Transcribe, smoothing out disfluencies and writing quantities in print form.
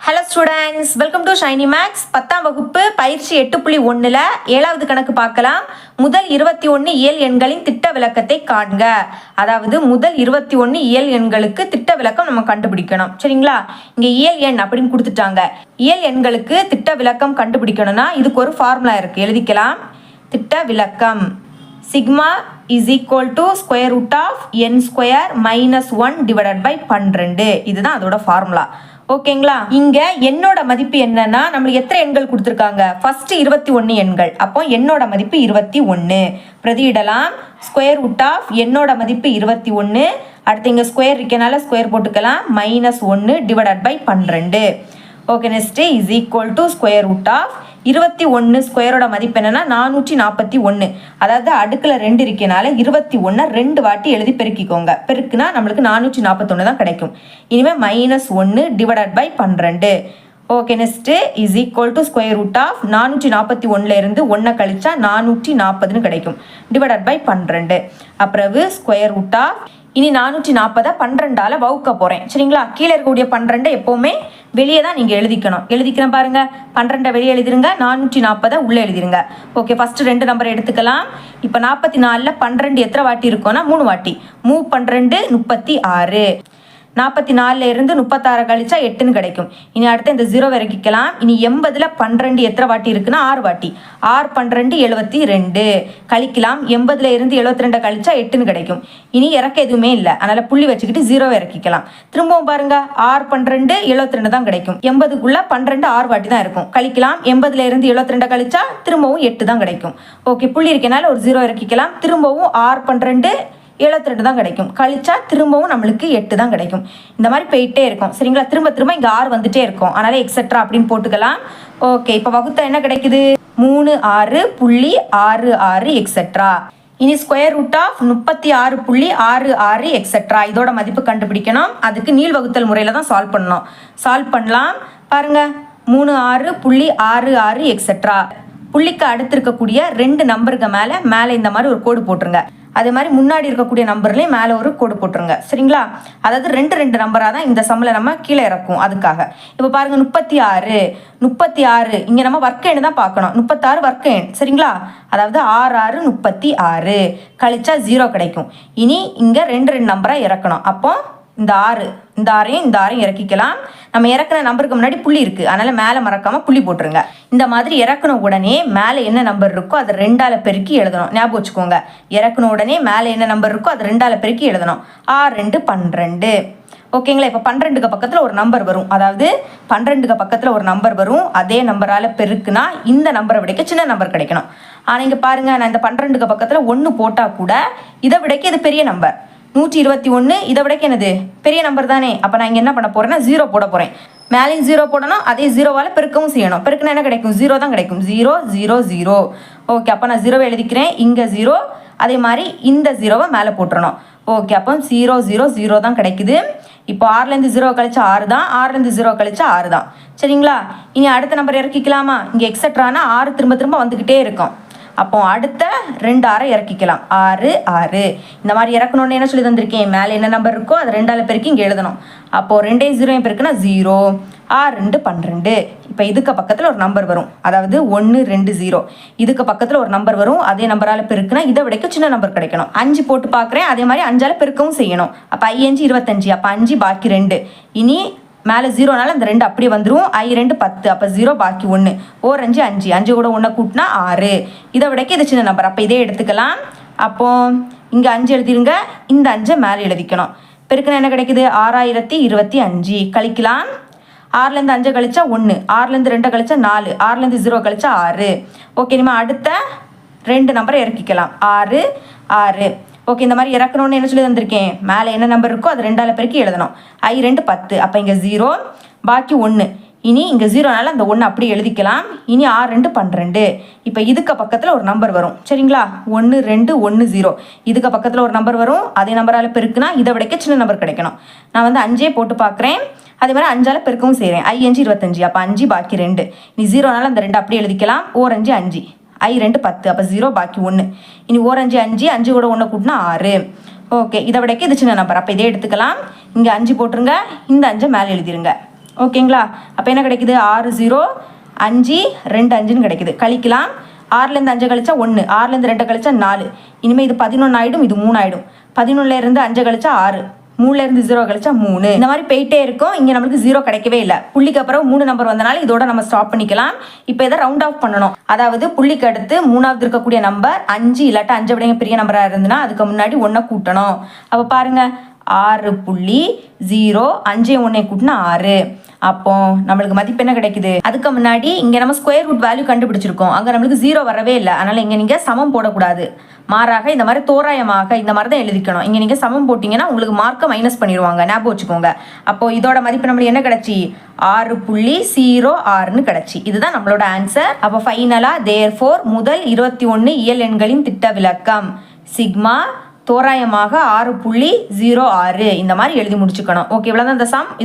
Hello students, welcome to Shiny Max. 10ஆம் வகுப்பு பயிற்சி 8.1ல் 7வது கணக்கு பார்க்கலாம். முதல் 21 இயல் எண்களின் திட்ட விளக்கத்தை காண்க. அதாவது முதல் 21 இயல் எண்களுக்கு திட்ட விளக்கம் நம்ம கண்டுபிடிக்கணும். சரிங்களா? இங்கே இயல் எண் அப்படின்னு கொடுத்துட்டாங்க. இயல் எண்களுக்கு திட்ட விளக்கம் கண்டுபிடிக்கணும்னா இதுக்கு ஒரு ஃபார்முலா இருக்குது, எழுதிக்கலாம். திட்ட விளக்கம் sigma is equal to square root of n square minus 1 divided by 12. இதுதான் அதோட ஃபார்முலா. ஓகேங்களா? இங்க என்னோட மதிப்பு என்னன்னா, நம்மளுக்கு எத்தனை எண்கள் கொடுத்துருக்காங்க? ஃபர்ஸ்ட் 21 எண்கள். அப்போ என்னோட மதிப்பு 21 பிரதியிடலாம். ஸ்கொயர் ரூட் ஆஃப் என்னோட மதிப்பு 21. அடுத்து இங்க ஸ்கொயர் இருக்கனால ஸ்கொயர் போட்டுக்கலாம். -1 divided by 12. Okay, next is equal to square root of 21 ஸ்கொயரோட மதிப்பு என்னன்னா 441. அதாவது அடுக்குல 2 இருக்கனால 21 2 வாட்டி எழுதி பெருக்கிக்கோங்க. பெருக்குனா நம்மளுக்கு 441 தான் கிடைக்கும். இனிமே -1 divided by 12. Okay, next is equal to square root of 441 இருந்து 1 கழிச்சா 440 கிடைக்கும். Divided by 12. அப்புறம் ஸ்கொயர் ரூட் ஆஃப் இனி 440 12ஆல வகுக்க போறேன். சரிங்களா? கீழே இருக்கக்கூடிய 12 எப்பவுமே வெளியே தான் நீங்க எழுதிக்கணும். எழுதிக்கிறேன் பாருங்க. 12 வெளியே எழுதிருங்க, 440 உள்ள எழுதிருங்க. ஓகே, ஃபர்ஸ்ட் 2 நம்பர் எடுத்துக்கலாம். இப்போ 44ல் 12 எத்தனை வாட்டி இருக்கும்னா 3 வாட்டி. 3 12 36. 44 இருந்து 36 கழிச்சா 8ன்னு கிடைக்கும். இனி அடுத்து இந்த 0 இறக்கிக்கலாம். இனி 80ல் 12 எத்தனை வாட்டி இருக்குன்னா 6 வாட்டி. 6 12 72 கழிக்கலாம். 80ல் இருந்து 72 கழிச்சா 8ன்னு கிடைக்கும். இனி இறக்க எதுவுமே இல்லை, அதனால புள்ளி வச்சுக்கிட்டு 0 இறக்கிக்கலாம். திரும்பவும் பாருங்க, 6 12 72 தான் கிடைக்கும். 80க்குள்ள 12 6 வாட்டி தான் இருக்கும். கழிக்கலாம். 80ல் இருந்து 72 கழிச்சா திரும்பவும் 8 தான் கிடைக்கும். ஓகே, புள்ளி இருக்கனால ஒரு 0 இறக்கிக்கலாம். திரும்பவும் 6 12 72 தான் கிடைக்கும். கழிச்சா திரும்பவும் நம்மளுக்கு 8 தான் கிடைக்கும். இந்த மாதிரி போயிட்டே இருக்கும். சரிங்களா? திரும்ப திரும்ப இங்கே 6 வந்துட்டே இருக்கும். அதனால எக்ஸெட்ரா அப்படின்னு போட்டுக்கலாம். ஓகே, இப்போ வகுத்தா என்ன கிடைக்குது? 36.66 எக்ஸெட்ரா. இனி ஸ்கொயர் ரூட் ஆஃப் 36.66 எக்ஸெட்ரா. இதோட மதிப்பு கண்டுபிடிக்கணும். அதுக்கு நீள் வகுத்தல் முறையில் தான் சால்வ் பண்ணணும். சால்வ் பண்ணலாம் பாருங்க. 36.66 எக்ஸெட்ரா. புள்ளிக்கு அடுத்து இருக்கக்கூடிய 2 நம்பருக்கு மேலே இந்த மாதிரி ஒரு கோடு போட்டுருங்க. அதே மாதிரி முன்னாடி இருக்கக்கூடிய நம்பர்லேயும் மேலே ஒரு கோடு போட்டுருங்க. சரிங்களா? அதாவது 2 நம்பராக தான் இந்த சம்மில் நம்ம கீழே இறக்கும். அதுக்காக இப்போ பாருங்க, 36 இங்கே நம்ம வர்க்க எண் தான் பார்க்கணும். 36 வர்க்க எண். சரிங்களா? அதாவது 6 36 கழிச்சா 0 கிடைக்கும். இனி இங்கே 2 நம்பராக இறக்கணும். அப்போ இந்த 6 இறக்கிக்கலாம். நம்ம இறக்குன நம்பருக்கு முன்னாடி புள்ளி இருக்கு, அதனால மேலே மறக்காம புள்ளி போட்டுருங்க. இந்த மாதிரி இறக்குன உடனே மேலே என்ன நம்பர் இருக்கோ அதை 2ஆல பெருக்கி எழுதணும். ஞாபகம் வச்சுக்கோங்க. இறக்குன உடனே மேலே என்ன நம்பர் இருக்கோ அதை 2ஆல பெருக்கி எழுதணும். 6 2 12. ஓகேங்களா? இப்போ 12க்கு பக்கத்தில் ஒரு நம்பர் வரும். அதாவது 12க்கு பக்கத்தில் ஒரு நம்பர் வரும். அதே நம்பரால் பெருக்குனா இந்த நம்பரை விடைக்க சின்ன நம்பர் கிடைக்கணும். ஆனால் இங்கே பாருங்க, நான் இந்த 12க்கு பக்கத்தில் 1 போட்டால் கூட இதை விடைக்க இது பெரிய நம்பர். 121 இதை விடக்கு என்னது பெரிய நம்பர் தானே. அப்போ நான் இங்கே என்ன பண்ண போறேன்னா 0 போட போறேன். மேலேயும் 0 போடணும், அதே 0வால பெருக்கவும் செய்யணும். பெருக்குனா என்ன கிடைக்கும்? 0 தான் கிடைக்கும். 0 0 0. ஓகே, அப்போ நான் 0 எழுதிக்கிறேன். இங்கே 0, அதே மாதிரி இந்த 0வை மேலே போட்டுறணும். ஓகே, அப்போ 0 0 0 தான் கிடைக்குது. இப்போ 6லேருந்து 0 கழிச்சா 6 தான். 6லேருந்து 0 கழிச்சா 6 தான். சரிங்களா? இனி அடுத்த நம்பர் இறக்கிக்கலாமா? இங்கே எக்ஸட்ரானா 6 திரும்ப திரும்ப வந்துக்கிட்டே இருக்கும். அப்போ அடுத்த 2 6 இறக்கிக்கலாம். 6 6. இந்த மாதிரி இறக்கணும்னு என்ன சொல்லி தந்திருக்கேன்? மேலே என்ன நம்பர் இருக்கோ அதை 2ஆல பெருக்கி இங்கே எழுதணும். அப்போ 2 0 பெருக்குனா 0. 6 2 12. இப்போ இதுக்கு பக்கத்தில் ஒரு நம்பர் வரும். அதாவது 1 2 0. இதுக்கு பக்கத்தில் ஒரு நம்பர் வரும். அதே நம்பரால் பெருக்குனா இதை விடைக்க சின்ன நம்பர் கிடைக்கணும். 5 போட்டு பார்க்குறேன். அதே மாதிரி 5ஆல பெருக்கவும் செய்யணும். அப்போ 5 25. அப்போ 5 பாக்கி 2. இனி மேலே 0னால இந்த 2 அப்படியே வந்துடும். 2 10. அப்போ 0 பாக்கி 1. 4 5 5. 5 கூட 1 கூட்டினா 6. இதை விடைக்க இது சின்ன நம்பர். அப்போ இதே எடுத்துக்கலாம். அப்போ இங்கே 5 எழுதிருங்க. இந்த 5 மேலே எழுதிக்கணும். பெருக்குனா என்ன கிடைக்குது? 6025. கழிக்கலாம். 6லேருந்து 5 கழிச்சா 1. 6லேருந்து 2 கழிச்சா 4. 6லேருந்து 0 கழிச்சா 6. ஓகே, நம்ம அடுத்த 2 நம்பரை இறக்கிக்கலாம். 6 6. ஓகே, இந்த மாதிரி இறக்கணும்னு என்ன சொல்லி தந்திருக்கேன்? மேலே என்ன நம்பர் இருக்கோ அதை 2ஆல பெருக்கி எழுதணும். 2 10. அப்போ இங்கே 0 பாக்கி 1. இனி இங்கே 0னால அந்த 1 அப்படியே எழுதிக்கலாம். இனி 6 2 12. இப்போ இதுக்கு பக்கத்தில் ஒரு நம்பர் வரும். சரிங்களா? 1 2 1 0. இதுக்கு பக்கத்தில் ஒரு நம்பர் வரும். அதே நம்பரால் பெருக்குனா இதை விடைக்க சின்ன நம்பர் கிடைக்கணும். நான் 5 போட்டு பார்க்குறேன். அதே மாதிரி 5ஆல பெருக்கவும் செய்கிறேன். 5 25. அப்போ 5 பாக்கி 2. இனி 0னால அந்த 2 அப்படியே எழுதிக்கலாம். 4 5 5. 2 10. அப்போ 0 பாக்கி 1. இனி 4 5 5. 5 கூட 1 கூட்டினா 6. ஓகே, இதை விடைக்க இது சின்ன நம்பர். அப்போ இதே எடுத்துக்கலாம். இங்கே 5 போட்டுருங்க. இந்த 5 மேலே எழுதிருங்க. ஓகேங்களா? அப்போ என்ன கிடைக்குது? 6 0 5 2 5ன்னு கிடைக்குது. கழிக்கலாம். 6லேருந்து 5 கழிச்சா 1, 6லேருந்து 2 கழிச்சா 4. இனிமேல் இது 11 ஆகிடும், இது 3 ஆகிடும். 11லேருந்து 5 கழிச்சா 6, 3லேருந்து 0 கழிச்சா 3. இந்த மாதிரி போயிட்டே இருக்கும். இங்கே நம்மளுக்கு 0 கிடைக்கவே இல்லை. புள்ளிக்கு அப்புறம் 3 நம்பர் வந்தனால இதோட நம்ம ஸ்டாப் பண்ணிக்கலாம். இப்போ இதை ரவுண்ட் ஆஃப் பண்ணணும். அதாவது புள்ளிக்கு அடுத்து 3வது இருக்கக்கூடிய நம்பர் 5 இல்லாட்டா 5 விட பெரிய நம்பராக இருந்துன்னா அதுக்கு முன்னாடி 1 கூட்டணும். அப்போ பாருங்க 6.0 5 1 கூட்டினா 6. அப்போ நம்மளுக்கு மதிப்பு என்ன கிடைக்குது? அதுக்கு முன்னாடி இங்கே நம்ம ஸ்கொயர் ரூட் வேல்யூ கண்டுபிடிச்சிருக்கோம். அங்கே நம்மளுக்கு 0 வரவே இல்லை. அதனால் இங்கே நீங்கள் சமம் போடக்கூடாது. மாறாக இந்த மாதிரி தோராயமாக இந்த மாதிரி தான் எழுதிக்கணும். இங்கே நீங்கள் சமம் போட்டிங்கன்னா உங்களுக்கு மார்க்கை மைனஸ் பண்ணிடுவாங்க. ஞாபகம் வச்சுக்கோங்க. அப்போது இதோட மதிப்பு நம்மளுக்கு என்ன கிடச்சி? 6.06ன்னு கிடச்சி. இதுதான் நம்மளோட ஆன்சர். அப்போ ஃபைனலாக தேர்ஃபோர் முதல் 21 இயல் எண்களின் திட்ட விளக்கம் சிக்மா தோராயமாக 6.06 இந்த மாதிரி எழுதி முடிச்சுக்கணும். ஓகே, இவ்வளோதான் இந்த சம்.